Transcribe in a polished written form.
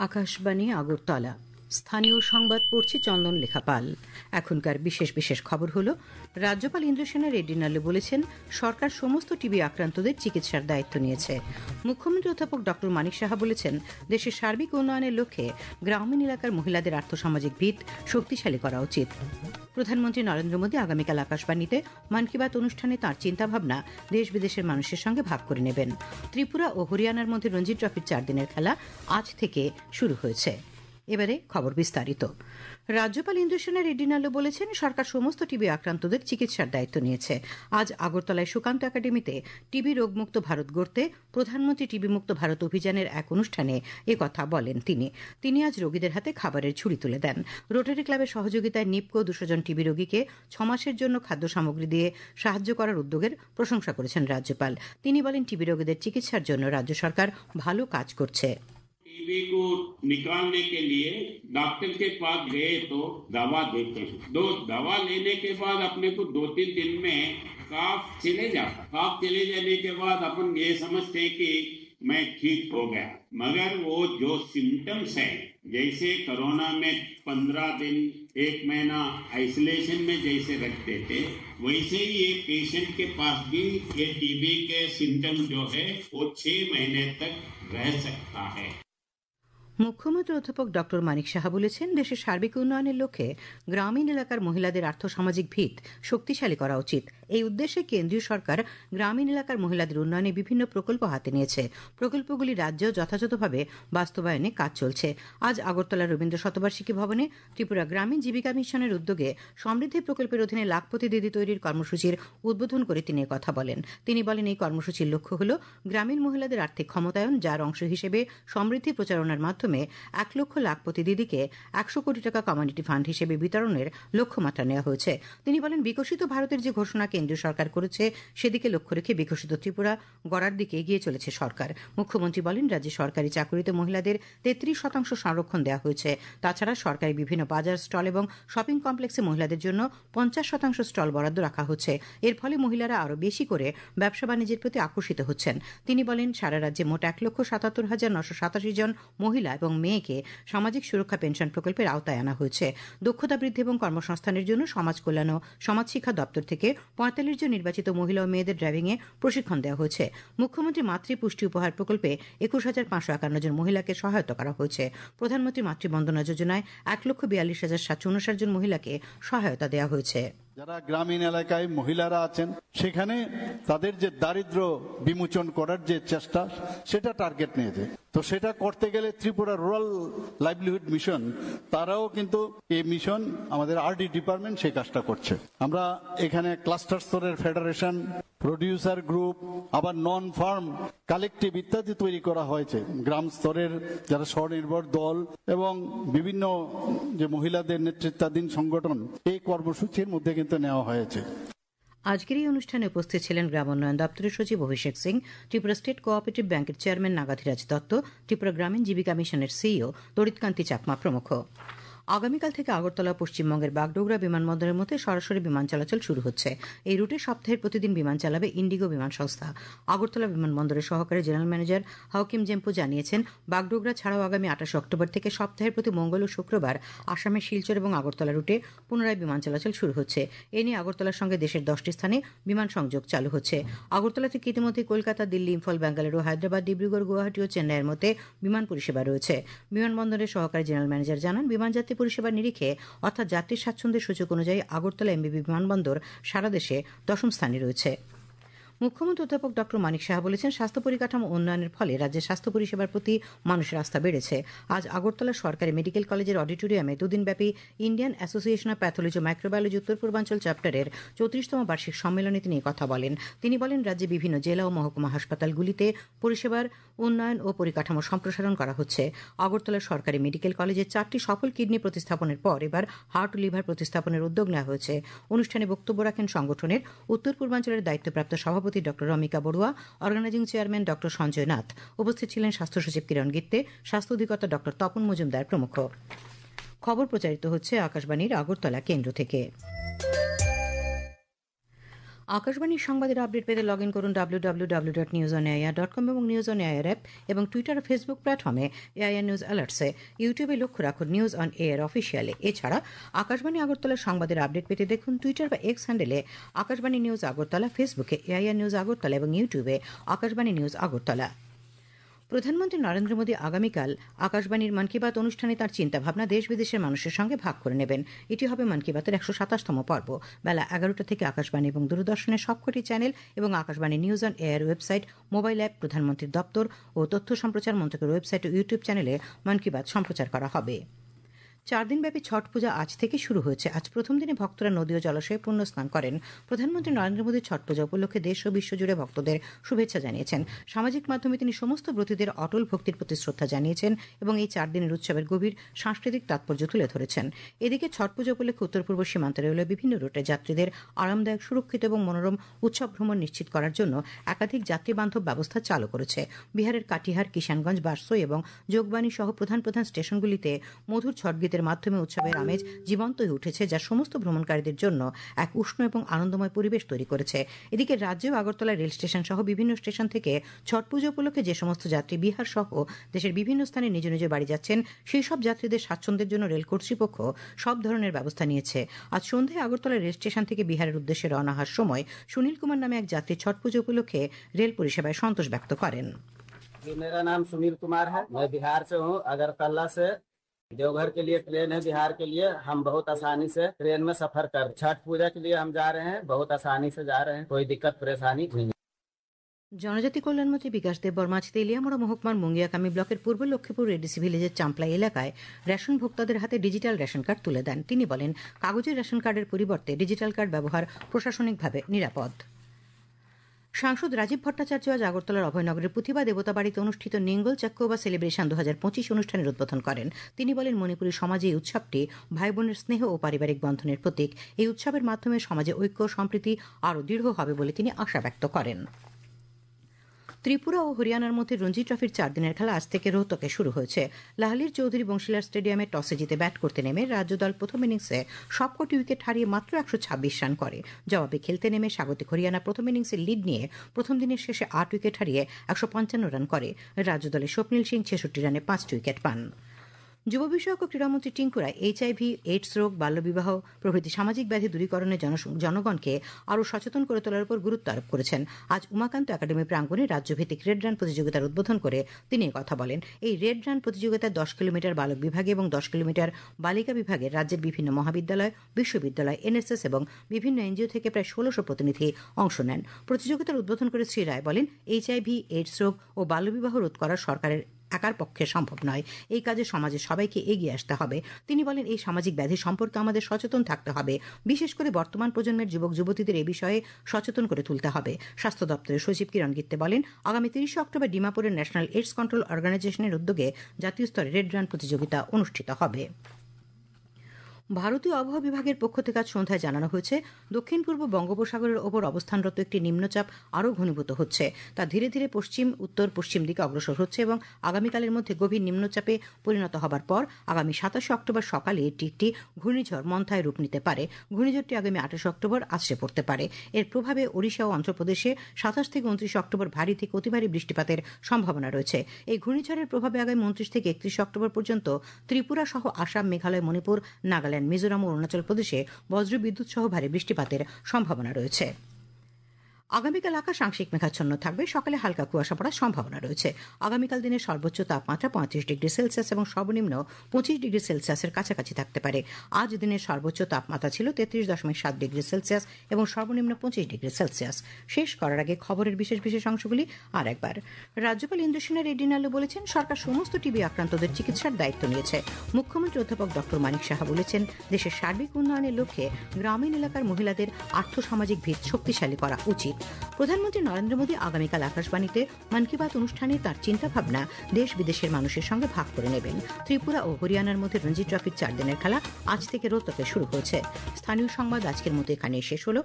আকাশবাণী আগরতলা। স্থানীয় সংবাদ পড়ছি চন্দন লেখা পাল। এখনকার বিশেষ বিশেষ খবর হলো, রাজ্যপাল ইন্দ্রসেনা রেড্ডি নাল্লু বলেছেন সরকার সমস্ত টিবি আক্রান্তদের চিকিৎসার দায়িত্ব নিয়েছে। মুখ্যমন্ত্রী অধ্যাপক ড মানিক সাহা বলেছেন দেশের সার্বিক উন্নয়নের লক্ষ্যে গ্রামীণ এলাকার মহিলাদের আর্থসামাজিক ভিত শক্তিশালী করা উচিত। প্রধানমন্ত্রী নরেন্দ্র মোদী আগামীকাল আকাশবাণীতে মন কি বাত অনুষ্ঠানে তাঁর চিন্তাভাবনা দেশ বিদেশের মানুষের সঙ্গে ভাগ করে নেবেন। ত্রিপুরা ও হরিয়ানার মধ্যে রঞ্জি ট্রফির 4 দিনের খেলা আজ থেকে শুরু হয়েছে। এবারে খবর বিস্তারিত। রাজ্যপাল ইন্দ্রসেনা রেড্ডি নাল্লু বলেছেন সরকার সমস্ত টিবি আক্রান্তদের চিকিৎসার দায়িত্ব নিয়েছে। আজ আগরতলায় সুকান্ত একাডেমিতে টিবি রোগমুক্ত ভারত গড়তে প্রধানমন্ত্রী টিবি মুক্ত ভারত অভিযানের এক অনুষ্ঠানে একথা বলেন তিনি আজ রোগীদের হাতে খাবারের ঝুড়ি তুলে দেন। রোটারি ক্লাবের সহযোগিতায় নিপকো 200 জন টিবি রোগীকে 6 মাসের জন্য খাদ্য সামগ্রী দিয়ে সাহায্য করার উদ্যোগের প্রশংসা করেছেন রাজ্যপাল। তিনি বলেন টিবি রোগীদের চিকিৎসার জন্য রাজ্য সরকার ভালো কাজ করছে। टीबी को निकालने के लिए डॉक्टर के पास गए तो दवा देते हैं। दवा लेने के बाद अपने को 2-3 दिन में काफ चले जाता। काफ चले जाने के बाद अपन ये समझते हैं कि मैं ठीक हो गया, मगर वो जो सिम्टम्स है, जैसे कोरोना में 15 दिन 1 महीना आइसोलेशन में जैसे रखते थे, वैसे ही ये पेशेंट के पास भी ये टीबी के सिम्टम जो है वो 6 महीने तक रह सकता है। মুখ্যমন্ত্রী অধ্যাপক ড মানিক সাহা বলেছেন দেশের সার্বিক উন্নয়নের লক্ষ্যে গ্রামীণ এলাকার মহিলাদের আর্থসামাজিক ভিত শক্তিশালী করা উচিত। এই উদ্দেশ্যে কেন্দ্রীয় সরকার গ্রামীণ এলাকার মহিলাদের উন্নয়নে বিভিন্ন প্রকল্প হাতে নিয়েছে। প্রকল্পগুলি রাজ্য যথাযথভাবে বাস্তবায়নে কাজ চলছে। আজ আগরতলা রবীন্দ্র শতবার্ষিকী ভবনে ত্রিপুরা গ্রামীণ জীবিকা মিশনের উদ্যোগে সমৃদ্ধি প্রকল্পের অধীনে লাখপতি দিদি তৈরির কর্মসূচির উদ্বোধন করে তিনি কথা বলেন। তিনি বলেন এই কর্মসূচির লক্ষ্য হল গ্রামীণ মহিলাদের আর্থিক ক্ষমতায়ন, যার অংশ হিসেবে সমৃদ্ধি প্রচারণার মাধ্যমে 1 লক্ষ লাখপতি দিদিকে 100 কোটি টাকা কমিউনিটি ফান্ড হিসেবে বিতরণের লক্ষ্যমাত্রা নেওয়া হয়েছে। তিনি বলেন বিকশিত ভারতের যে ঘোষণা কেন্দ্রীয় সরকার করেছে সেদিকে লক্ষ্য রেখে বিকশিত ত্রিপুরা গড়ার দিকে এগিয়ে চলেছে সরকার। মুখ্যমন্ত্রী বলেন রাজ্যে সরকারি চাকুরিতে মহিলাদের 33% সংরক্ষণ দেওয়া হয়েছে। তাছাড়া সরকারি বিভিন্ন বাজার স্টল এবং শপিং কমপ্লেক্সে মহিলাদের জন্য 50% স্টল বরাদ্দ রাখা হচ্ছে। এর ফলে মহিলারা আরও বেশি করে ব্যবসা বাণিজ্যের প্রতি আকর্ষিত হচ্ছেন। তিনি বলেন সারা রাজ্যে মোট 1,77,987 জন মহিলা এবং মেয়েকে সামাজিক সুরক্ষা পেনশন প্রকল্পের আওতায় আনা হয়েছে। দক্ষতা বৃদ্ধি এবং কর্মসংস্থানের জন্য সমাজ কল্যাণ ও সমাজ শিক্ষা দপ্তর থেকে 45 জন নির্বাচিত মহিলা ও মেয়েদের ড্রাইভিংয়ে প্রশিক্ষণ দেওয়া হয়েছে। মুখ্যমন্ত্রী মাতৃ পুষ্টি উপহার প্রকল্পে 21,551 জন মহিলাকে সহায়তা করা হয়েছে। প্রধানমন্ত্রী মাতৃবন্দনা যোজনায় 1,42,759 জন মহিলাকে সহায়তা দেওয়া হয়েছে। যারা গ্রামীণ এলাকায় মহিলারা আছেন সেখানে তাদের যে দারিদ্র্য বিমোচন করার যে চেষ্টা সেটা টার্গেট নিয়েছে। তো সেটা করতে গেলে ত্রিপুরা রুরাল লাইভলিহুড মিশন তারাও কিন্তু এই মিশন আমাদের আরডি ডিপার্টমেন্ট সেই কাজটা করছে। আমরা এখানে ক্লাস্টার স্তরের ফেডারেশন, প্রডিউসার গ্রুপ, আবার নন ফার্ম কালেকটিভ ইত্যাদি তৈরি করা হয়েছে। গ্রাম স্তরের যারা স্বনির্ভর দল এবং বিভিন্ন যে মহিলাদের নেতৃত্বাধীন সংগঠন এই কর্মসূচির মধ্যে কিন্তু নেওয়া হয়েছে। আজকের এই অনুষ্ঠানে উপস্থিত ছিলেন গ্রাম উন্নয়ন দপ্তরের সচিব অভিষেক সিং, ত্রিপুরা স্টেট কোঅপারেটিভ ব্যাংকের চেয়ারম্যান নাগাধিরাজ দত্ত, ত্রিপুরা গ্রামীণ জীবিকা মিশনের সিইও তড়িৎকান্তি চাকমা প্রমুখ। আগামীকাল থেকে আগরতলা পশ্চিমবঙ্গের বাগডোগরা বিমানবন্দরের মধ্যে সরাসরি বিমান চলাচল শুরু হচ্ছে। এই রুটে সপ্তাহের প্রতিদিন বিমান চালাবে ইন্ডিগো বিমান সংস্থা। আগরতলা বিমানবন্দরের সহকারী জেনারেল ম্যানেজার হাউকিম জেম্পু জানিয়েছেন বাগডোগরা ছাড়াও আগামী 28 অক্টোবর থেকে সপ্তাহের প্রতি মঙ্গল ও শুক্রবার আসামের শিলচর এবং আগরতলা রুটে পুনরায় বিমান চলাচল শুরু হচ্ছে। এ নিয়ে আগরতলার সঙ্গে দেশের 10টি স্থানে বিমান সংযোগ চালু হচ্ছে। আগরতলা থেকে ইতিমধ্যে কলকাতা, দিল্লি, ইম্ফল, বেঙ্গালুরু, হায়দ্রাবাদ, ডিব্রুগড়, গুয়াহাটি ও চেন্নাইয়ের মধ্যে বিমান পরিষেবা রয়েছে। বিমানবন্দরের সহকারী জেনারেল ম্যানেজার জানান বিমানযাত্রী পরিষেবার নিরিখে অর্থাৎ যাত্রীর স্বাচ্ছন্দ্যের সূচক অনুযায়ী আগরতলা এমবিবি বিমানবন্দর সারা দেশে 10ম স্থানে রয়েছে। মুখ্যমন্ত্রী অধ্যাপক ড মানিক সাহা বলেছেন স্বাস্থ্য পরিকাঠামো উন্নয়নের ফলে রাজ্যের স্বাস্থ্য পরিষেবার প্রতি মানুষের আস্থা বেড়েছে। আজ আগরতলা সরকারি মেডিকেল কলেজের অডিটোরিয়ামে 2 দিনব্যাপী ইন্ডিয়ান অ্যাসোসিয়েশন অব প্যাথোলজি ও মাইক্রোবায়োলজি উত্তর পূর্বাঞ্চল চ্যাপ্টারের 34তম বার্ষিক সম্মেলনে তিনি কথা বলেন। তিনি বলেন রাজ্যে বিভিন্ন জেলা ও মহকুমা হাসপাতালগুলিতে পরিষেবার উন্নয়ন ও পরিকাঠামো সম্প্রসারণ করা হচ্ছে। আগরতলা সরকারি মেডিকেল কলেজের 4টি সফল কিডনি প্রতিস্থাপনের পর এবার হার্ট ও লিভার প্রতিস্থাপনের উদ্যোগ নেওয়া হয়েছে। অনুষ্ঠানে বক্তব্য রাখেন সংগঠনের উত্তর পূর্বাঞ্চলের দায়িত্বপ্রাপ্ত সভাপতি ড রমিকা বড়ুয়া, অর্গানাইজিং চেয়ারম্যান ড সঞ্জয় নাথ। উপস্থিত ছিলেন স্বাস্থ্য সচিব কিরণ গিত্তে, স্বাস্থ্য অধিকর্তা ড তপন মজুমদার প্রমুখ। খবর প্রচারিত হচ্ছে আকাশবাণীর আগরতলা কেন্দ্র থেকে। আকাশবাণীর সংবাদের আপডেট পেতে লগ ইন করুন www.newsonair.com এবং নিউজ অন এয়ার অ্যাপ এবং টুইটার ও ফেসবুক প্ল্যাটফর্মে এআইআর নিউজ অ্যালার্টসে। ইউটিউবে লক্ষ্য রাখুন নিউজ অন এয়ার অফিসিয়ালে। এছাড়া আকাশবাণী আগরতলার সংবাদের আপডেট পেতে দেখুন টুইটার বা এক্স হ্যান্ডেলে আকাশবাণী নিউজ আগরতলা, ফেসবুকে এআইআর নিউজ আগরতলা এবং ইউটিউবে আকাশবাণী নিউজ আগরতলা। প্রধানমন্ত্রী নরেন্দ্র মোদী আগামীকাল আকাশবাণীর মন কি বাত অনুষ্ঠানে তাঁর চিন্তাভাবনা দেশ বিদেশের মানুষের সঙ্গে ভাগ করে নেবেন। এটি হবে মন কি বাতের 127তম পর্ব। বেলা 11টা থেকে আকাশবাণী এবং দূরদর্শনের সবকটি চ্যানেল এবং Akashvani news on air website, mobile app, প্রধানমন্ত্রীর দপ্তর ও তথ্য সম্প্রচার মন্ত্রকের ওয়েবসাইট ও ইউটিউব চ্যানেলে মন কি বাত সম্প্রচার করা হবে। 4 দিনব্যাপী ছট পূজা আজ থেকে শুরু হয়েছে। আজ প্রথম দিনে ভক্তরা নদী ও জলাশয়ে পুণ্য স্নান করেন। প্রধানমন্ত্রী নরেন্দ্র মোদী ছট পূজা উপলক্ষে দেশ ও বিশ্বজুড়ে ভক্তদের শুভেচ্ছা জানিয়েছেন। সামাজিক মাধ্যমে তিনি সমস্ত ব্রতীদের অটল ভক্তির প্রতি শ্রদ্ধা জানিয়েছেন এবং এই 4 দিনের উৎসবের গভীর সাংস্কৃতিক তাৎপর্য তুলে ধরেছেন। এদিকে ছট পূজা উপলক্ষে উত্তর পূর্ব সীমান্ত রেলওয়ে বিভিন্ন রুটে যাত্রীদের আরামদায়ক, সুরক্ষিত এবং মনোরম উৎসব ভ্রমণ নিশ্চিত করার জন্য একাধিক যাত্রী বান্ধব ব্যবস্থা চালু করেছে। বিহারের কাটিহার, কিষানগঞ্জ, বারসোই এবং যোগবাণী সহ প্রধান প্রধান স্টেশনগুলিতে মধুর ছট গীতের মাধ্যমে উৎসবের আমেজ জীবন্ত হয়ে উঠেছে, যা সমস্ত ভ্রমণকারীদের জন্য এক উষ্ণ এবং আনন্দময় পরিবেশ তৈরি করেছে। এদিকে রাজ্যেও আগরতলা রেল স্টেশন সহ বিভিন্ন স্টেশন থেকে ছট পুজো উপলক্ষে যে সমস্ত যাত্রী বিহার সহ দেশের বিভিন্ন স্থানে নিজ নিজ বাড়ি যাচ্ছেন, সেই সব যাত্রীদের স্বাচ্ছন্দ্যের জন্য রেল কর্তৃপক্ষ সব ধরনের ব্যবস্থা নিয়েছে। আজ সন্ধ্যায় আগরতলা রেল স্টেশন থেকে বিহারের উদ্দেশ্যে রওনা হওয়ার সময় সুনীল কুমার নামে এক যাত্রী ছট পুজো উপলক্ষে রেল পরিষেবায় সন্তোষ ব্যক্ত করেন। मेरा नाम सुनील कुमार है, मैं बिहार से हूँ। अगरतला से देवघर के लिए ट्रेन है बिहार के लिए। हम बहुत आसानी से ट्रेन में सफर कर, छठ पूजा के लिए हम जा रहे हैं, बहुत आसानी से जा रहे हैं, कोई दिक्कत परेशानी नहीं। জনজাতি কল্যাণমন্ত্রী বিকাশ দেববর্মা আজ তেলিয়ামুড়া মহকুমার মুঙ্গিয়াকামী ব্লকের পূর্ব লক্ষ্মীপুর এডিসি ভিলেজের চাম্পলাই এলাকায় রেশন ভোক্তাদের হাতে ডিজিটাল রেশন কার্ড তুলে দেন। তিনি বলেন, কাগজের রেশন কার্ডের পরিবর্তে ডিজিটাল কার্ড ব্যবহার প্রশাসনিকভাবে নিরাপদ। সাংসদ রাজীব ভট্টাচার্য আজ আগরতলার অভয়নগরের পুথিবা দেবতা বাড়িতে অনুষ্ঠিত নিঙ্গল চাক্কৌবা সেলিব্রেশন 2025 অনুষ্ঠানের উদ্বোধন করেন। তিনি বলেন, মণিপুরী সমাজে এই উৎসবটি ভাই বোনের স্নেহ ও পারিবারিক বন্ধনের প্রতীক। এই উৎসবের মাধ্যমে সমাজে ঐক্য সম্প্রীতি আরও দৃঢ় হবে বলে তিনি আশা ব্যক্ত করেন। ত্রিপুরা ও হরিয়ানার মধ্যে রঞ্জি ট্রফির 4 দিনের খেলা আজ থেকে রোহতকে শুরু হয়েছে। লাহলির চৌধুরী বংশীলাল স্টেডিয়ামে টসে জিতে ব্যাট করতে নেমে রাজ্য দল প্রথম ইনিংসে সবকটি উইকেট হারিয়ে মাত্র 126 রান করে। জবাবে খেলতে নেমে স্বাগতিক হরিয়ানা প্রথম ইনিংসে লিড নিয়ে প্রথম দিনের শেষে 8 উইকেট হারিয়ে 155 রান করে। রাজ্য দলের স্বপ্নিল সিং 66 রানে 5টি উইকেট পান। যুব বিষয়ক ও ক্রীড়ামন্ত্রী টিঙ্কু রায় HIV, এইডস রোগ, বাল্যবিবাহ প্রভৃতি সামাজিক ব্যাধি দূরীকরণে জনগণকে আরও সচেতন করে তোলার উপর গুরুত্ব আরোপ করেছেন। আজ উমাকান্ত একাডেমি প্রাঙ্গণে রাজ্যভিত্তিক রেড রান প্রতিযোগিতার উদ্বোধন করে তিনি কথা বলেন। এই রেড রান প্রতিযোগিতায় 10 কিলোমিটার বালক বিভাগে এবং 10 কিলোমিটার বালিকা বিভাগে রাজ্যের বিভিন্ন মহাবিদ্যালয়, বিশ্ববিদ্যালয়, NSS এবং বিভিন্ন NGO থেকে প্রায় 1600 প্রতিনিধি অংশ নেন। প্রতিযোগিতার উদ্বোধন করে শ্রী রায় বলেন, HIV, এইডস রোগ ও বাল্যবিবাহ রোধ করা সরকারের একার পক্ষে সম্ভব নয়। এই কাজে সমাজের সবাইকে এগিয়ে আসতে হবে। তিনি বলেন, এই সামাজিক ব্যাধি সম্পর্কে আমাদের সচেতন থাকতে হবে। বিশেষ করে বর্তমান প্রজন্মের যুবক যুবতীদের এই বিষয়ে সচেতন করে তুলতে হবে। স্বাস্থ্য দপ্তরের সচিব কিরণ গিত্তে বলেন, আগামী 30 অক্টোবর ডিমাপুরের ন্যাশনাল এইডস কন্ট্রোল অর্গানাইজেশনের উদ্যোগে জাতীয় স্তরে রেড রান প্রতিযোগিতা অনুষ্ঠিত হবে। ভারতীয় আবহাওয়া বিভাগের পক্ষ থেকে আজ সন্ধ্যায় জানানো হয়েছে, দক্ষিণ পূর্ব বঙ্গোপসাগরের ওপর অবস্থানরত একটি নিম্নচাপ আরও ঘনীভূত হচ্ছে। তা ধীরে ধীরে পশ্চিম উত্তর পশ্চিম দিকে অগ্রসর হচ্ছে এবং আগামীকালের মধ্যে গভীর নিম্নচাপে পরিণত হবার পর আগামী 27 অক্টোবর সকালে এটি একটি ঘূর্ণিঝড় মন্থায় রূপ নিতে পারে। ঘূর্ণিঝড়টি আগামী 28 অক্টোবর আছড়ে পড়তে পারে। এর প্রভাবে ওড়িশা ও অন্ধ্রপ্রদেশে 27 থেকে 29 অক্টোবর ভারী থেকে অতি ভারী বৃষ্টিপাতের সম্ভাবনা রয়েছে। এই ঘূর্ণিঝড়ের প্রভাবে আগামী 29 থেকে 31 অক্টোবর পর্যন্ত ত্রিপুরা সহ আসাম, মেঘালয়, মণিপুর, নাগাল্যান্ড, মিজোরাম ও অরুণাচল প্রদেশে বজ্রবিদ্যুৎ সহ ভারী বৃষ্টিপাতের সম্ভাবনা রয়েছে। আগামীকাল আকাশ আংশিক মেঘাচ্ছন্ন থাকবে। সকালে হালকা কুয়াশা পড়ার সম্ভাবনা রয়েছে। আগামীকাল দিনের সর্বোচ্চ তাপমাত্রা 35 ডিগ্রি সেলসিয়াস এবং সর্বনিম্ন 25 ডিগ্রি সেলসিয়াসের কাছাকাছি থাকতে পারে। আজ দিনের সর্বোচ্চ তাপমাত্রা ছিল 33.7 ডিগ্রি সেলসিয়াস এবং সর্বনিম্ন 25 ডিগ্রি সেলসিয়াস। শেষ করার আগে খবরের বিশেষ বিশেষ অংশগুলি আর একবার। রাজ্যপাল ইন্দ্রসেনা রেড্ডি নালু বলেছেন, সরকার সমস্ত টিবি আক্রান্তদের চিকিৎসার দায়িত্ব নিয়েছে। মুখ্যমন্ত্রী অধ্যাপক ডক্টর মানিক সাহা বলেছেন, দেশের সার্বিক উন্নয়নের লক্ষ্যে গ্রামীণ এলাকার মহিলাদের আর্থসামাজিক ভিত শক্তিশালী করা উচিত। প্রধানমন্ত্রী নরেন্দ্র মোদী আগামীকাল আকাশবাণীতে মন কি বাত অনুষ্ঠানে তাঁর চিন্তাভাবনা দেশ বিদেশের মানুষের সঙ্গে ভাগ করে নেবেন। ত্রিপুরা ও হরিয়ানার মধ্যে রঞ্জি ট্রফির 4 দিনের খেলা আজ থেকে রোহতকে শুরু হয়েছে। স্থানীয় সংবাদ আজকের মতো এখানে শেষ হলো।